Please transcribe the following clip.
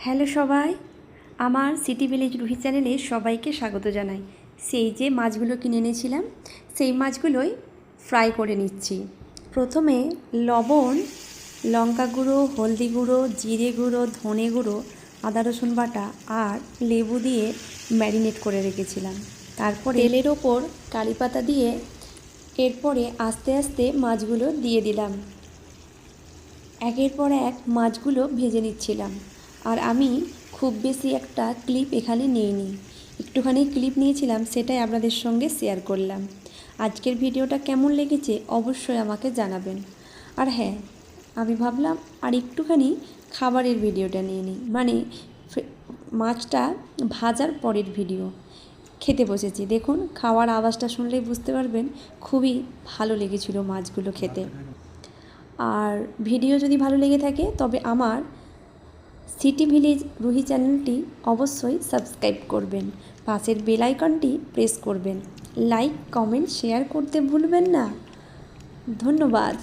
Hello সবাই, আমার city village Ruhi চ্যানেলে সবাইকে স্বাগত জানাই। সেই যে মাছগুলো কিনে এনেছিলাম সেই মাছগুলোই ফ্রাই করে নিচ্ছি। প্রথমে লবণ, লঙ্কা গুঁড়ো, হলদি গুঁড়ো, জিরে গুঁড়ো, ধনে গুঁড়ো, আদা রসুন বাটা আর লেবু দিয়ে ম্যারিনেট করে রেখেছিলাম। তারপরে তেলের ওপর কারি পাতা দিয়ে এরপরে আস্তে আস্তে মাছগুলো দিয়ে দিলাম। একের পর এক মাছগুলো ভেজে নিচ্ছিলাম। আর আমি খুব বেশি একটা ক্লিপ এখানে নিইনি, একটুখানি ক্লিপ নিয়েছিলাম, সেটাই আপনাদের সঙ্গে শেয়ার করলাম। আজকের ভিডিওটা কেমন লেগেছে অবশ্যই আমাকে জানাবেন। আর হ্যাঁ, আমি ভাবলাম আর একটুখানি খাবারের ভিডিওটা নিয়ে নিই, মানে মাছটা ভাজার পরের ভিডিও। খেতে বসেছি, দেখুন খাওয়ার আওয়াজটা শুনলেই বুঝতে পারবেন খুবই ভালো লেগেছিল মাছগুলো খেতে। আর ভিডিও যদি ভালো লেগে থাকে তবে আমার সিটি ভিলেজ রুহি চ্যানেলটি অবশ্যই সাবস্ক্রাইব করবেন, পাশের বেল আইকনটি প্রেস করবেন, লাইক কমেন্ট শেয়ার করতে ভুলবেন না। ধন্যবাদ।